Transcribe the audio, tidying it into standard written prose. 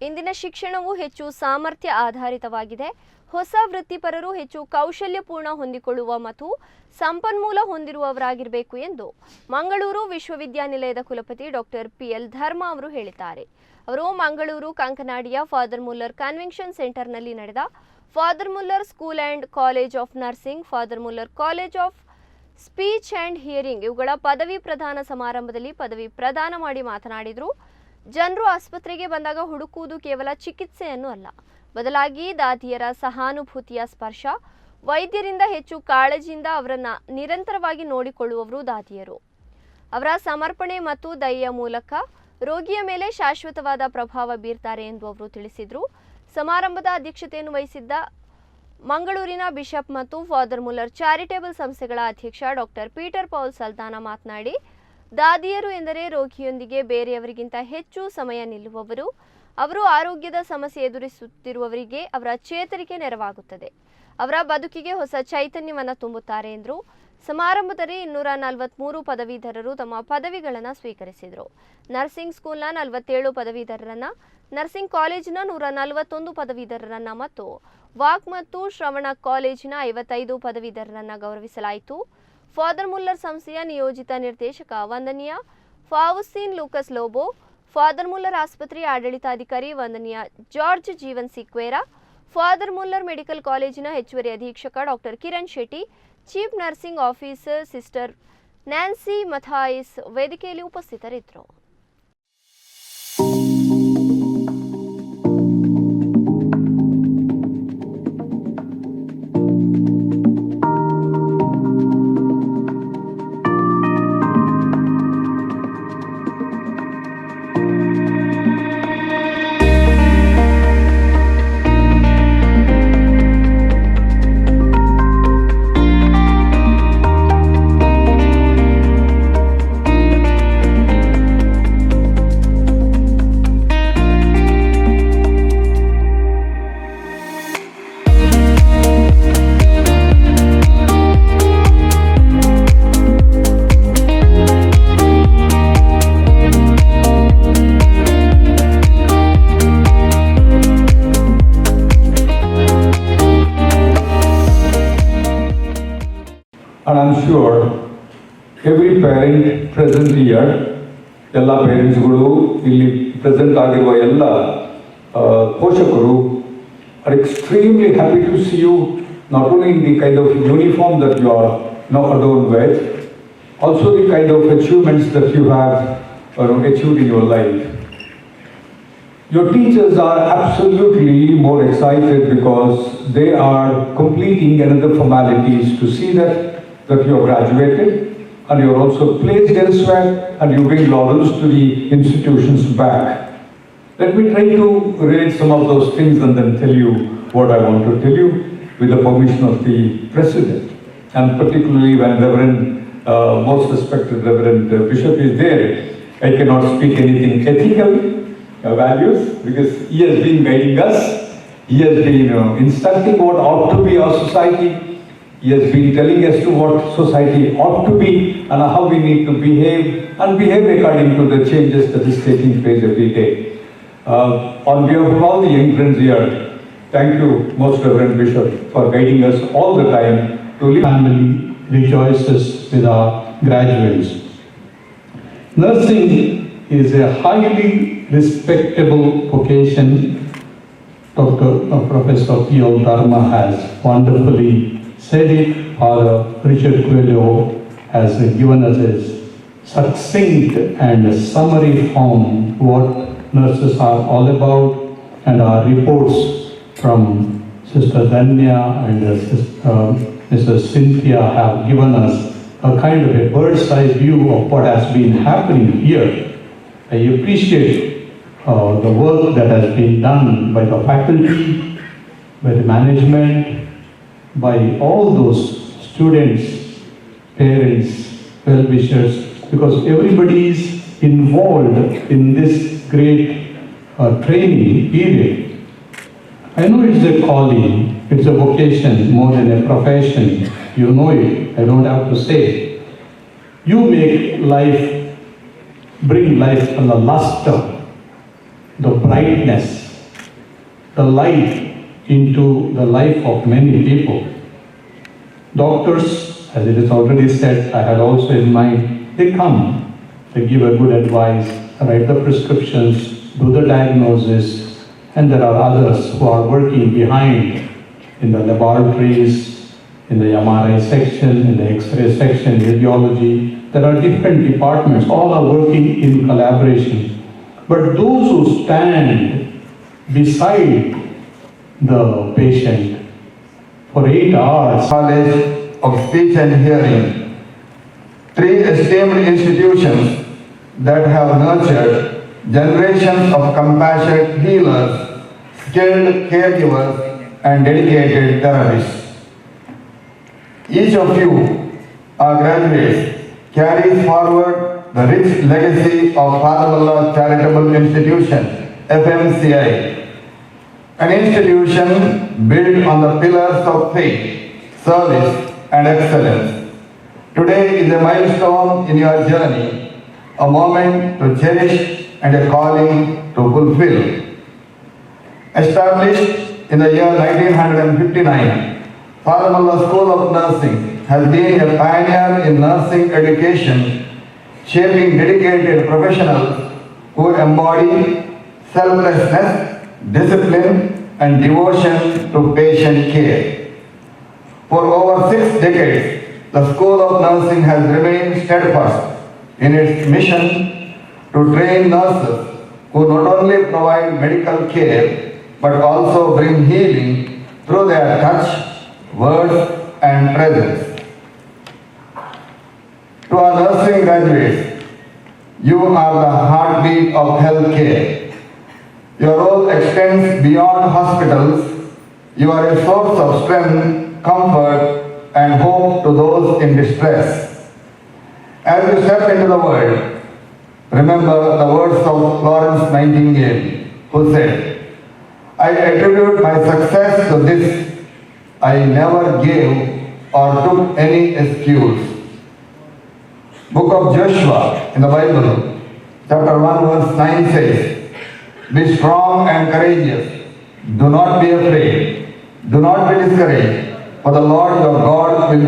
ಇಂದಿನ ಶಿಕ್ಷಣವು ಹೆಚ್ಚು ಸಾಮರ್ಥ್ಯ ಆಧಾರಿತವಾಗಿದೆ. ಹೊಸ ವೃತ್ತಿಪರರು ಹೆಚ್ಚು ಕೌಶಲ್ಯಪೂರ್ಣ ಹೊಂದಿಕೊಳ್ಳುವ ಮತ್ತು ಸಂಪನ್ಮೂಲ ಹೊಂದಿರುವವರಾಗಿರಬೇಕು ಎಂದು ಮಂಗಳೂರು ವಿಶ್ವವಿದ್ಯಾನಿಲಯದ ಕುಲಪತಿ ಡಾಕ್ಟರ್ ಪಿಎಲ್ ಧರ್ಮ ಅವರು ಹೇಳಿದ್ದಾರೆ. ಅವರು ಮಂಗಳೂರು ಕಂಕನಾಡಿಯ ಫಾದರ್ ಮುಲ್ಲರ್ ಕನ್ವೆನ್ಷನ್ ಸೆಂಟರ್ನಲ್ಲಿ ನಡೆದ father Muller school and college of nursing, father Muller college of speech and hearing ಇವುಗಳ ಪದವಿ ಪ್ರದಾನ ಸಮಾರಂಭದಲ್ಲಿ ಪದವಿ ಪ್ರದಾನ ಮಾಡಿ ಮಾತನಾಡಿದರು. ಜನರು ಆಸ್ಪತ್ರೆಗೆ ಬಂದಾಗ ಹುಡುಕುವುದು ಕೇವಲ ಚಿಕಿತ್ಸೆಯನ್ನು ಅಲ್ಲ, ಬದಲಾಗಿ ದಾದಿಯರ ಸಹಾನುಭೂತಿಯ ಸ್ಪರ್ಶ. ವೈದ್ಯರಿಂದ ಹೆಚ್ಚು ಕಾಳಜಿಯಿಂದ ಅವರನ್ನು ನಿರಂತರವಾಗಿ ನೋಡಿಕೊಳ್ಳುವವರು ದಾದಿಯರು. ಅವರ ಸಮರ್ಪಣೆ ಮತ್ತು ದಯೆಯ ಮೂಲಕ ರೋಗಿಯ ಮೇಲೆ ಶಾಶ್ವತವಾದ ಪ್ರಭಾವ ಬೀರ್ತಾರೆ ಎಂದು ಅವರು ತಿಳಿಸಿದರು. ಸಮಾರಂಭದ ಅಧ್ಯಕ್ಷತೆಯನ್ನು ವಹಿಸಿದ್ದ ಮಂಗಳೂರಿನ ಬಿಷಪ್ ಮತ್ತು ಫಾದರ್ ಮುಲ್ಲರ್ ಚಾರಿಟೇಬಲ್ ಸಂಸ್ಥೆಗಳ ಅಧ್ಯಕ್ಷ ಡಾಕ್ಟರ್ ಪೀಟರ್ ಪೌಲ್ ಸಲ್ತಾನ ಮಾತನಾಡಿ, ದಾದಿಯರು ಎಂದರೆ ರೋಗಿಯೊಂದಿಗೆ ಬೇರೆಯವರಿಗಿಂತ ಹೆಚ್ಚು ಸಮಯ ನಿಲ್ಲುವವರು. ಅವರು ಆರೋಗ್ಯದ ಸಮಸ್ಯೆ ಎದುರಿಸುತ್ತಿರುವವರಿಗೆ ಅವರ ಚೇತರಿಕೆ ನೆರವಾಗುತ್ತದೆ, ಅವರ ಬದುಕಿಗೆ ಹೊಸ ಚೈತನ್ಯವನ್ನು ತುಂಬುತ್ತಾರೆ ಎಂದರು. ಸಮಾರಂಭದಲ್ಲಿ 243 ಪದವೀಧರರು ತಮ್ಮ ಪದವಿಗಳನ್ನು ಸ್ವೀಕರಿಸಿದರು. ನರ್ಸಿಂಗ್ ಸ್ಕೂಲ್ನ 47 ಪದವೀಧರರನ್ನು, ನರ್ಸಿಂಗ್ ಕಾಲೇಜಿನ 141 ಪದವೀಧರರನ್ನು ಮತ್ತು ವಾಕ್ ಮತ್ತು ಶ್ರವಣ ಕಾಲೇಜಿನ 55 ಪದವೀಧರರನ್ನು ಗೌರವಿಸಲಾಯಿತು. ಫಾದರ್ ಮುಲ್ಲರ್ ಸಂಸ್ಥೆಯ ನಿಯೋಜಿತ ನಿರ್ದೇಶಕ ವಂದನೀಯ ಫಾವುಸ್ಟಿನ್ ಲೂಕಸ್ ಲೋಬೋ, ಫಾದರ್ ಮುಲ್ಲರ್ ಆಸ್ಪತ್ರೆಯ ಆಡಳಿತಾಧಿಕಾರಿ ವಂದನೀಯ George Jeevan Sequeira, father Muller medical ಕಾಲೇಜಿನ ಹೆಚ್ಚುವರಿ ಅಧೀಕ್ಷಕ doctor Kiran Shetty, chief nursing officer sister Nancy Mathias ವೇದಿಕೆಯಲ್ಲಿ ಉಪಸ್ಥಿತರಿದ್ದರು. And I'm sure every parent present here, ಎಲ್ಲ ಪೇರೆಂಟ್ಸ್ಗಳು ಇಲ್ಲಿ ಪ್ರೆಸೆಂಟ್ ಆಗಿರುವ ಎಲ್ಲ ಪೋಷಕರು are extremely happy to see you, not only in the kind of uniform that you are now adorned with, also the kind of achievements that you have achieved in your life. Your teachers are absolutely more excited because they are completing another formalities to see that you have graduated and you are also placed elsewhere and you bring laurels to the institutions back. Let me try to relate some of those things and then tell you what I want to tell you with the permission of the President, and particularly when Reverend, most respected Reverend Bishop is there. I cannot speak anything ethical values because he has been guiding us, he has been instructing what ought to be our society. He has been telling us to what society ought to be and how we need to behave and behave according to the changes that is taking place every day. On behalf of all the young friends here, thank you, Most Reverend Bishop, for guiding us all the time to live. Family rejoices with our graduates. Nursing is a highly respectable vocation. Professor P.O. Dharma has wonderfully said it. Father Richard Coelho has given us a succinct and summary form what nurses are all about, and our reports from Sister Danya and Mrs. Cynthia have given us a kind of a bird's eye view of what has been happening here. I appreciate the work that has been done by the faculty, by the management, by all those students, parents, well-wishers, because everybody is involved in this great training period. I know it's a calling, it's a vocation more than a profession. You know it, I don't have to say. You make life, bring life a luster, the brightness, the light into the life of many people. Doctors, as it is already said, I had also in mind, they come, they give a good advice, write the prescriptions, do the diagnosis, and there are others who are working behind in the laboratories, in the MRI section, in the X-ray section, radiology. There are different departments, all are working in collaboration. But those who stand beside the patient for 8 hours. College of Speech and Hearing, 3 esteemed institutions that have nurtured generations of compassionate healers, skilled caregivers, and dedicated therapists. Each of you, our graduates, carries forward the rich legacy of Father Charitable Institution, FMCI, an institution built on the pillars of faith, service, and excellence. Today is a milestone in your journey, a moment to cherish and a calling to fulfill. Established in the year 1959, Father School of Nursing has been a pioneer in nursing education, shaping dedicated professionals who embody selflessness, discipline, and devotion to patient care. For over 6 decades, the School of Nursing has remained steadfast in its mission to train nurses who not only provide medical care but also bring healing through their touch, words, and presence. To our nursing graduates, you are the heartbeat of healthcare. Your role extends beyond hospitals. You are a source of strength, comfort, and hope to those in distress. As you step into the world, remember the words of Florence Nightingale, who said, "I attribute my success to this. I never gave or took any excuse." Book of Joshua in the Bible, chapter 1, verse 9 says, "Be strong and courageous. Do not be afraid. Do not be discouraged, for the Lord your God will be